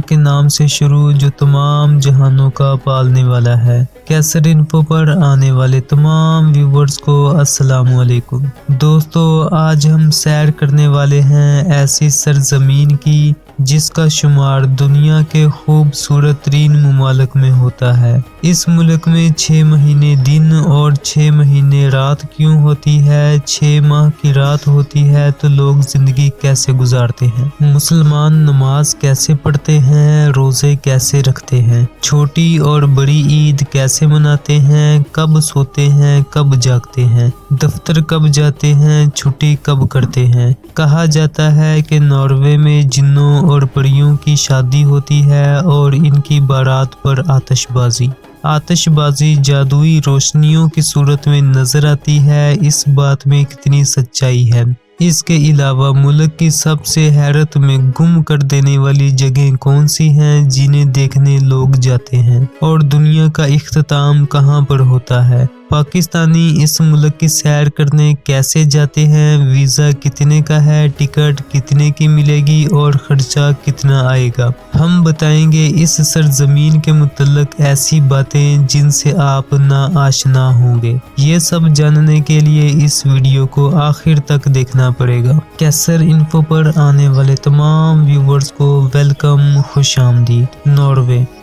के नाम से शुरू जो तमाम जहानों का पालने वाला है। कैसर इन्फो पर आने वाले तमाम व्यूवर्स को अस्सलाम वालेकुम। दोस्तों, आज हम सैर करने वाले हैं ऐसी सरजमीन की जिसका शुमार दुनिया के खूबसूरत तरीन मुमालिक में होता है। इस मुल्क में 6 महीने दिन और 6 महीने रात क्यों होती है? 6 माह की रात होती है तो लोग जिंदगी कैसे गुजारते हैं? मुसलमान नमाज कैसे पढ़ते हैं? रोजे कैसे रखते हैं? छोटी और बड़ी ईद कैसे मनाते हैं? कब सोते हैं, कब जागते हैं? दफ्तर कब जाते हैं, छुट्टी कब करते हैं? कहा जाता है कि नॉर्वे में जिन्नों और परियों की शादी होती है और इनकी बारात पर आतिशबाजी जादुई रोशनियों की सूरत में नजर आती है। इस बात में कितनी सच्चाई है? इसके अलावा मुल्क की सबसे हैरत में गुम कर देने वाली जगह कौन सी हैं जिन्हें देखने लोग जाते हैं? और दुनिया का इख्तिताम कहाँ पर होता है? पाकिस्तानी इस मुल्क की सैर करने कैसे जाते हैं? वीज़ा कितने का है? टिकट कितने की मिलेगी और खर्चा कितना आएगा? हम बताएंगे इस सरजमीन के मुतल्लिक ऐसी बातें जिनसे आप ना आशना होंगे। ये सब जानने के लिए इस वीडियो को आखिर तक देखना पड़ेगा। कैसर इन्फो पर आने वाले तमाम व्यूवर्स को वेलकम, खुशामदीद।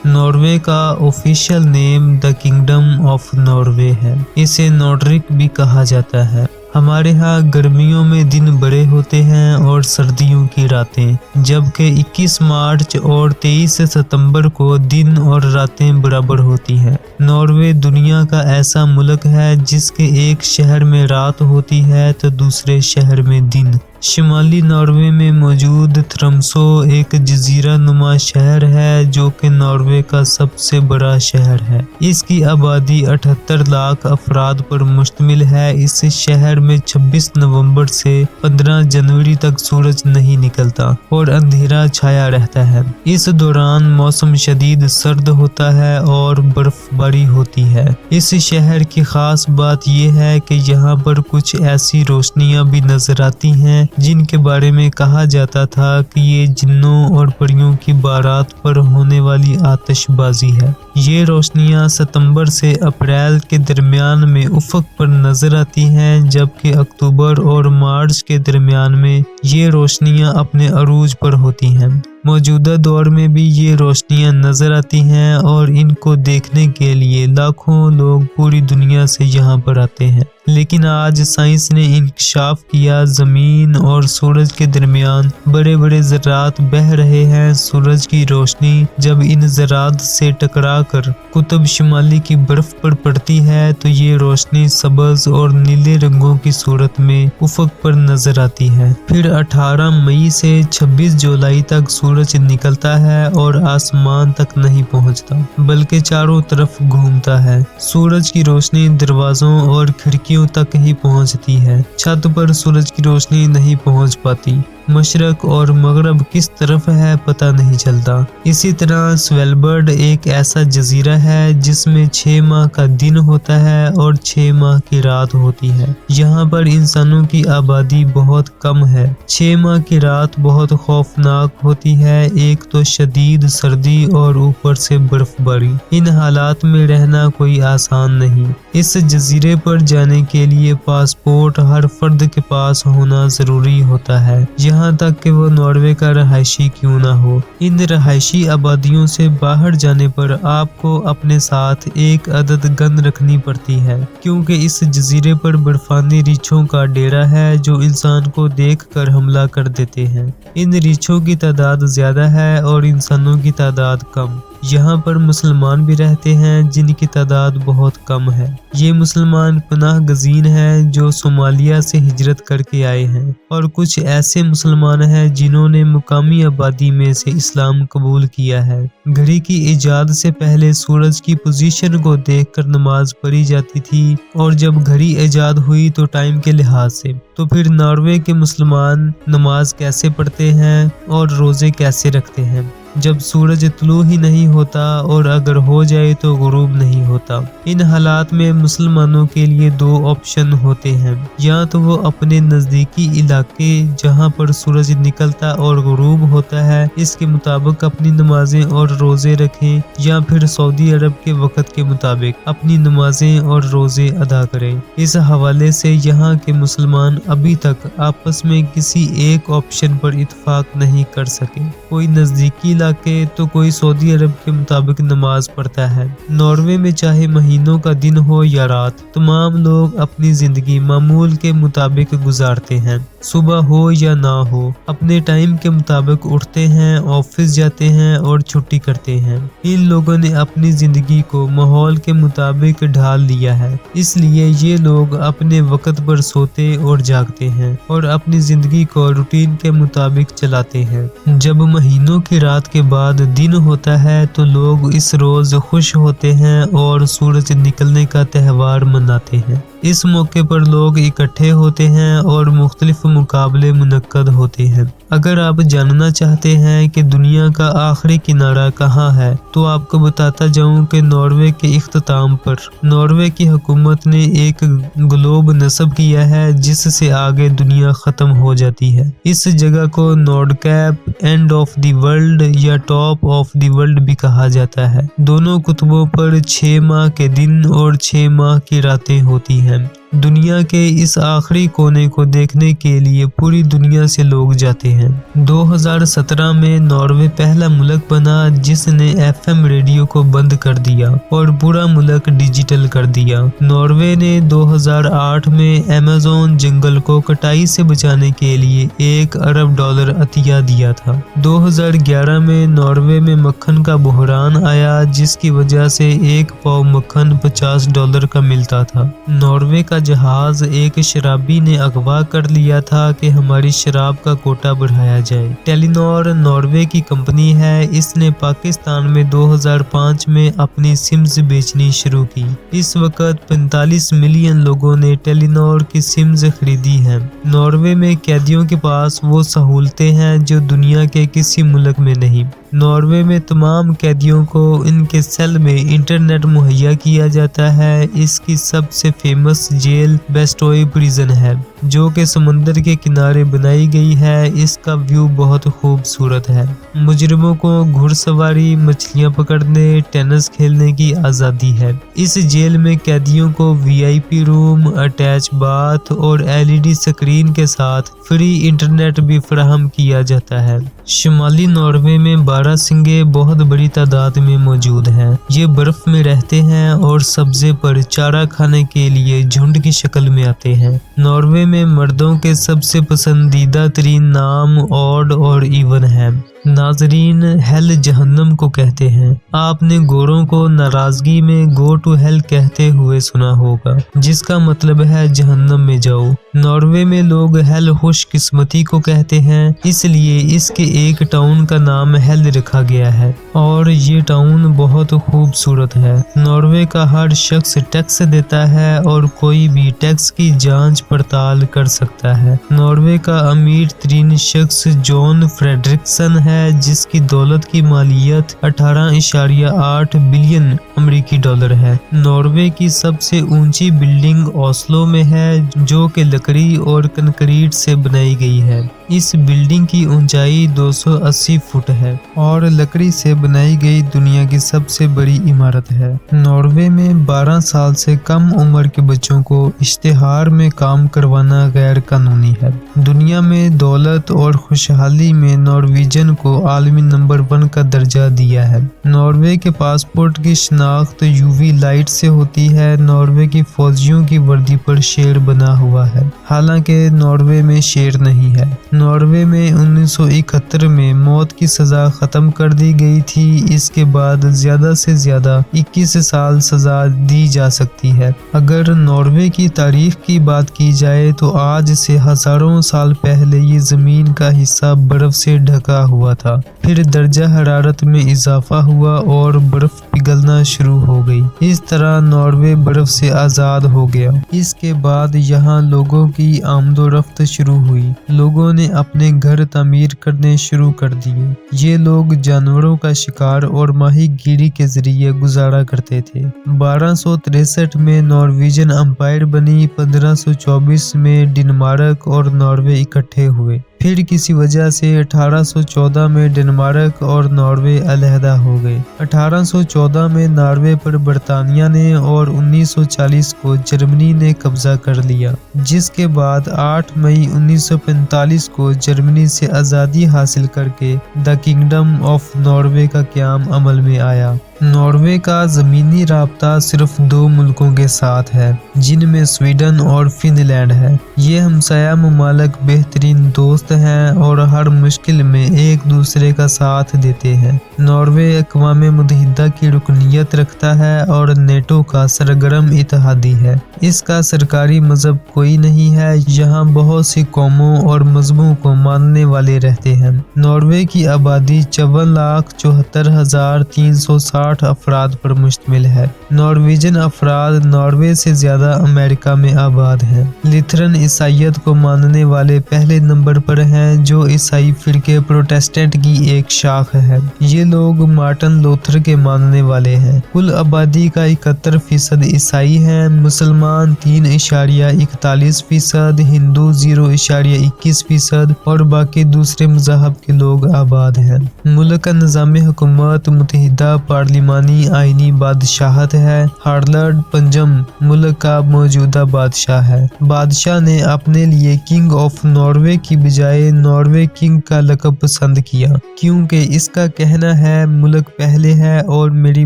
नॉर्वे का official name the kingdom of Norway है। इसे नॉर्डिक भी कहा जाता है। हमारे यहाँ गर्मियों में दिन बड़े होते हैं और सर्दियों की रातें, जबकि 21 मार्च और 23 सितंबर को दिन और रातें बराबर होती हैं। नॉर्वे दुनिया का ऐसा मुल्क है जिसके एक शहर में रात होती है तो दूसरे शहर में दिन। शिमाली नॉर्वे में मौजूद थ्रमसो एक जजीरा नुमा शहर है जो कि नॉर्वे का सबसे बड़ा शहर है। इसकी आबादी 78 लाख अफराद पर मुश्तमिल है। इस शहर में 26 नवंबर से 15 जनवरी तक सूरज नहीं निकलता और अंधेरा छाया रहता है। इस दौरान मौसम शदीद सर्द होता है और बर्फबारी होती है। इस शहर की खास बात यह है कि यहाँ पर कुछ ऐसी रोशनियां भी नजर आती हैं जिनके बारे में कहा जाता था कि ये जिन्नों और परियों की बारात पर होने वाली आतिशबाजी है। ये रोशनियां सितंबर से अप्रैल के दरमियान में उफक पर नजर आती हैं, जबकि अक्टूबर और मार्च के दरमियान में ये रोशनियां अपने अरूज पर होती हैं। मौजूदा दौर में भी ये रोशनियां नजर आती हैं और इनको देखने के लिए लाखों लोग पूरी दुनिया से यहाँ पर आते हैं। लेकिन आज साइंस ने इंकशाफ किया जमीन और सूरज के दरमियान बड़े बड़े ज़रात बह रहे हैं। सूरज की रोशनी जब इन ज़रात से टकरा कर कुतुब शुमाली की बर्फ पर पड़ती है तो ये रोशनी सब्ज और नीले रंगों की सूरत में उफक पर नजर आती है। फिर 18 मई से 26 जुलाई तक सूरज निकलता है और आसमान तक नहीं पहुंचता बल्कि चारों तरफ घूमता है। सूरज की रोशनी दरवाजों और खिड़कियों तक ही पहुंचती है। छत पर सूरज की रोशनी नहीं पहुंच पाती। मशरक और मगरब किस तरफ है पता नहीं चलता। इसी तरह स्वेलबर्ड एक ऐसा जजीरा है जिसमें 6 माह का दिन होता है और 6 माह की रात होती है। यहाँ पर इंसानों की आबादी बहुत कम है। 6 माह की रात बहुत खौफनाक होती है। एक तो शदीद सर्दी और ऊपर से बर्फबारी। इन हालात में रहना कोई आसान नहीं। इस जजीरे पर जाने के लिए पासपोर्ट हर फर्द के पास होना जरूरी होता है, यहाँ तक कि वो नॉर्वे का रहायशी क्यों ना हो। इन रहायशी आबादियों से बाहर जाने पर आपको अपने साथ एक अदद गन रखनी पड़ती है, क्योंकि इस जजीरे पर बर्फानी रीछों का डेरा है जो इंसान को देखकर हमला कर देते हैं। इन रीछों की तादाद ज्यादा है और इंसानों की तादाद कम। यहाँ पर मुसलमान भी रहते हैं जिनकी तादाद बहुत कम है। ये मुसलमान पनाह गजीन हैं जो सोमालिया से हिजरत करके आए हैं और कुछ ऐसे मुसलमान हैं जिन्होंने मुकामी आबादी में से इस्लाम कबूल किया है। घड़ी की इजाद से पहले सूरज की पोजीशन को देखकर नमाज पढ़ी जाती थी और जब घड़ी इजाद हुई तो टाइम के लिहाज से। तो फिर नॉर्वे के मुसलमान नमाज कैसे पढ़ते हैं और रोजे कैसे रखते हैं? जब सूरज तुलू ही नहीं होता और अगर हो जाए तो गुरूब नहीं होता। इन हालात में मुसलमानों के लिए दो ऑप्शन होते हैं, या तो वो अपने नजदीकी इलाके जहाँ पर सूरज निकलता और गुरूब होता है इसके मुताबिक अपनी नमाजें और रोजे रखें, या फिर सऊदी अरब के वक्त के मुताबिक अपनी नमाजें और रोजे अदा करें। इस हवाले से यहाँ के मुसलमान अभी तक आपस में किसी एक ऑप्शन पर इत्फाक नहीं कर सके। कोई नजदीकी इलाके तो कोई सऊदी अरब के मुताबिक नमाज पढ़ता है। नॉर्वे में चाहे महीनों का दिन हो या रात, तमाम लोग अपनी जिंदगी मामूल के मुताबिक गुजारते हैं। सुबह हो या ना हो, अपने टाइम के मुताबिक उठते हैं, ऑफिस जाते हैं और छुट्टी करते हैं। इन लोगों ने अपनी जिंदगी को माहौल के मुताबिक ढाल लिया है, इसलिए ये लोग अपने वक्त पर सोते और जागते हैं और अपनी जिंदगी को रूटीन के मुताबिक चलाते हैं। जब महीनों की रात के बाद दिन होता है तो लोग इस रोज खुश होते हैं और सूरज निकलने का त्यौहार मनाते हैं। इस मौके पर लोग इकट्ठे होते हैं और मुख्तलिफ मुकाबले मुनक्कद होते हैं। अगर आप जानना चाहते हैं कि दुनिया का आखिरी किनारा कहाँ है तो आपको बताता जाऊं कि नॉर्वे के इख्तिताम पर नॉर्वे की हुकूमत ने एक ग्लोब नस्ब किया है जिससे आगे दुनिया खत्म हो जाती है। इस जगह को नॉर्डकैप, एंड ऑफ द वर्ल्ड या टॉप ऑफ द वर्ल्ड भी कहा जाता है। दोनों कुतुबों पर 6 माह के दिन और 6 माह की रातें होती हैं। दुनिया के इस आखिरी कोने को देखने के लिए पूरी दुनिया से लोग जाते हैं। 2017 में नॉर्वे पहला मुल्क बना जिसने FM रेडियो को बंद कर दिया और पूरा मुल्क डिजिटल कर दिया। नॉर्वे ने 2008 में अमेज़न जंगल को कटाई से बचाने के लिए $1 अरब अतिया दिया था। 2011 में नॉर्वे में मक्खन का बहरान आया जिसकी वजह से 1 पाव मक्खन $50 का मिलता था। नॉर्वे का जहाज एक शराबी ने अगवा कर लिया था कि हमारी शराब का कोटा बढ़ाया जाए। टेलीनॉर नॉर्वे की कंपनी है। इसने पाकिस्तान में 2005 में अपनी सिम्स बेचनी शुरू की। इस वक्त 45 मिलियन लोगों ने टेलीनॉर की सिम्स खरीदी हैं। नॉर्वे में कैदियों के पास वो सहूलतें हैं जो दुनिया के किसी मुल्क में नहीं। नॉर्वे में तमाम कैदियों को इनके सेल में इंटरनेट मुहैया किया जाता है। इसकी सबसे फेमस जेल बेस्टोई प्रिजन है जो कि समुंदर के किनारे बनाई गई है। इसका व्यू बहुत खूबसूरत है। मुजरिमों को घुड़सवारी, मछलियां पकड़ने, टेनिस खेलने की आज़ादी है। इस जेल में कैदियों को VIP रूम, अटैच बाथ और LED स्क्रीन के साथ फ्री इंटरनेट भी फराहम किया जाता है। शुमाली नॉर्वे में बारहसिंगे बहुत बड़ी तादाद में मौजूद हैं। ये बर्फ में रहते हैं और सब्जे पर चारा खाने के लिए झुंड की शक्ल में आते हैं। नॉर्वे में मर्दों के सबसे पसंदीदा तरीन नाम ऑड और इवन है। नाजरीन, हेल जहन्नम को कहते हैं। आपने गोरों को नाराजगी में गो टू हेल कहते हुए सुना होगा जिसका मतलब है जहन्नम में जाओ। नॉर्वे में लोग हेल खुशकिस्मती को कहते हैं, इसलिए इसके एक टाउन का नाम हेल रखा गया है और ये टाउन बहुत खूबसूरत है। नॉर्वे का हर शख्स टैक्स देता है और कोई भी टैक्स की जांच पड़ताल कर सकता है। नॉर्वे का अमीर तरीन शख्स जॉन फ्रेडरिक्सन है जिसकी दौलत की मालियत 18.8 बिलियन अमेरिकी डॉलर है। नॉर्वे की सबसे ऊंची बिल्डिंग ओस्लो में है जो कि लकड़ी और कंक्रीट से बनाई गई है। इस बिल्डिंग की ऊंचाई 280 फुट है और लकड़ी से बनाई गई दुनिया की सबसे बड़ी इमारत है। नॉर्वे में 12 साल से कम उम्र के बच्चों को इश्तिहार में काम करवाना गैर कानूनी है। दुनिया में दौलत और खुशहाली में नॉर्वेजियन को आलमी नंबर 1 का दर्जा दिया है। नॉर्वे के पासपोर्ट की शनाख्त UV लाइट से होती है। नॉर्वे की फौजियों की वर्दी पर शेर बना हुआ है, हालांकि नॉर्वे में शेर नहीं है। नॉर्वे में 1971 में मौत की सजा खत्म कर दी गई थी। इसके बाद ज्यादा से ज्यादा 21 साल सजा दी जा सकती है। अगर नॉर्वे की तारीख की बात की जाए तो आज से हजारों साल पहले ये जमीन का हिस्सा बर्फ से ढका हुआ था। फिर दर्जा हरारत में इजाफा हुआ और बर्फ पिघलना शुरू हो गई। इस तरह नॉर्वे बर्फ से आजाद हो गया। इसके बाद यहाँ लोगों की आमदोरफ्त शुरू हुई। लोगों ने अपने घर तामीर करने शुरू कर दिए। ये लोग जानवरों का शिकार और माही गिरी के जरिए गुजारा करते थे। 1263 में नॉर्वेजियन एम्पायर बनी। 1524 में डेनमार्क और नॉर्वे इकट्ठे हुए। फिर किसी वजह से 1814 में डेनमार्क और नॉर्वे अलहदा हो गए। 1814 में नॉर्वे पर बर्तानिया ने और 1940 को जर्मनी ने कब्जा कर लिया, जिसके बाद 8 मई 1945 को जर्मनी से आज़ादी हासिल करके द किंगडम ऑफ नॉर्वे का क़याम अमल में आया। नॉर्वे का ज़मीनी राब्ता सिर्फ 2 मुल्कों के साथ है, जिनमें स्वीडन और फिनलैंड है। ये हमसाया ममालिक बेहतरीन दोस्त हैं और हर मुश्किल में एक दूसरे का साथ देते हैं। नॉर्वे अक़वाम मुत्तहिदा की रुकनीत रखता है और नेटो का सरगर्म इत्तेहादी है। इसका सरकारी मजहब कोई नहीं है। यहाँ बहुत सी कौमों और मजहबों को मानने वाले रहते हैं। नॉर्वे की आबादी 54,74,360 अफराद पर मुश्तमिल है। नॉर्वेजियन अफराद नॉर्वे से ज्यादा अमेरिका में आबाद हैं। लिथरन ईसाइयत को मानने वाले पहले नंबर पर हैं, जो ईसाई फिरके प्रोटेस्टेंट की एक शाख है। ये लोग मार्टिन लूथर के मानने वाले हैं। कुल आबादी का 71% ईसाई हैं। मुसलमान 3.41%, हिंदू 0.21% और बाकी दूसरे मज़हब के लोग आबाद हैं। मुल्क का निज़ाम हुकूमत मुत्तहिदा पार्लिमानी आईनी बादशाहत है। हार्लड पंजम मुल्क का मौजूदा बादशाह है। बादशाह ने अपने लिए किंग ऑफ नॉर्वे की बजाय नॉर्वे किंग का लक़ब पसंद किया, क्योंकि इसका कहना है मुल्क पहले है और मेरी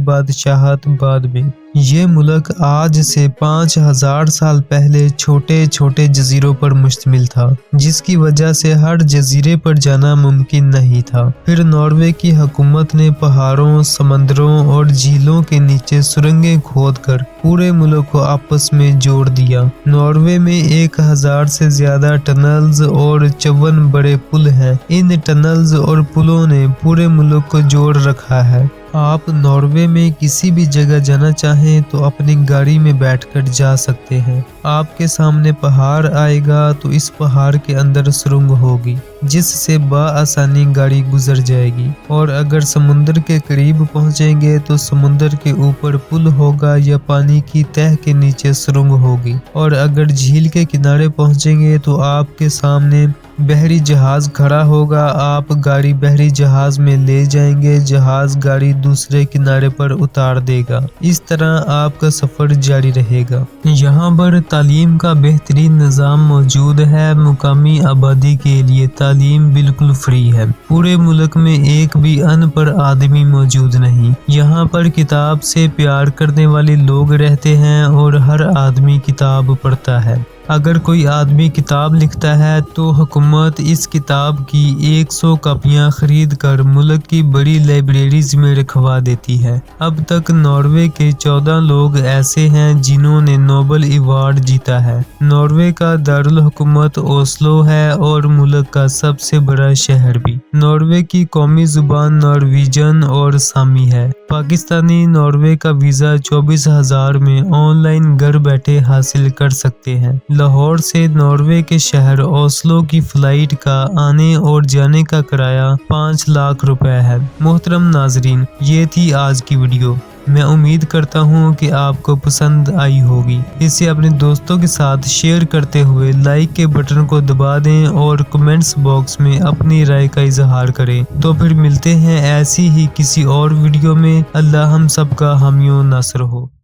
बादशाहत बाद में। ये मुल्क आज से 5000 साल पहले छोटे छोटे जजीरों पर मुश्तमिल था, जिसकी वजह से हर जजीरे पर जाना मुमकिन नहीं था। फिर नॉर्वे की हुकूमत ने पहाड़ों, समंदरों और झीलों के नीचे सुरंगें खोदकर पूरे मुल्क को आपस में जोड़ दिया। नॉर्वे में 1000 से ज्यादा टनल्स और 54 बड़े पुल हैं। इन टनल्स और पुलों ने पूरे मुल्क को जोड़ रखा है। आप नॉर्वे में किसी भी जगह जाना चाहें तो अपनी गाड़ी में बैठकर जा सकते हैं। आपके सामने पहाड़ आएगा तो इस पहाड़ के अंदर सुरंग होगी, जिससे बआसानी गाड़ी गुजर जाएगी। और अगर समुंदर के करीब पहुंचेंगे तो समुंदर के ऊपर पुल होगा या पानी की तह के नीचे सुरंग होगी। और अगर झील के किनारे पहुंचेंगे तो आपके सामने बहरी जहाज खड़ा होगा। आप गाड़ी बहरी जहाज में ले जाएंगे, जहाज गाड़ी दूसरे किनारे पर उतार देगा। इस तरह आपका सफर जारी रहेगा। यहाँ पर तालीम का बेहतरीन निज़ाम मौजूद है। मुकामी आबादी के लिए तालीम बिल्कुल फ्री है। पूरे मुल्क में एक भी अनपढ़ आदमी मौजूद नहीं। यहाँ पर किताब से प्यार करने वाले लोग रहते हैं और हर आदमी किताब पढ़ता है। अगर कोई आदमी किताब लिखता है तो हुकूमत इस किताब की 100 कापियाँ खरीद कर मुल्क की बड़ी लाइब्रेरीज में रखवा देती है। अब तक नॉर्वे के 14 लोग ऐसे हैं जिन्होंने नोबल अवार्ड जीता है। नॉर्वे का दारुल हुकूमत ओस्लो है और मुल्क का सबसे बड़ा शहर भी। नॉर्वे की कौमी जुबान नॉर्वीजन और सामी है। पाकिस्तानी नॉर्वे का वीज़ा 24,000 में ऑनलाइन घर बैठे हासिल कर सकते हैं। लाहौर से नॉर्वे के शहर ओस्लो की फ्लाइट का आने और जाने का किराया 5 लाख रुपए है। मोहतरम नाजरीन, ये थी आज की वीडियो। मैं उम्मीद करता हूँ कि आपको पसंद आई होगी। इसे अपने दोस्तों के साथ शेयर करते हुए लाइक के बटन को दबा दें और कमेंट्स बॉक्स में अपनी राय का इजहार करें। तो फिर मिलते हैं ऐसी ही किसी और वीडियो में। अल्लाह हम सबका हामी व नासर हो।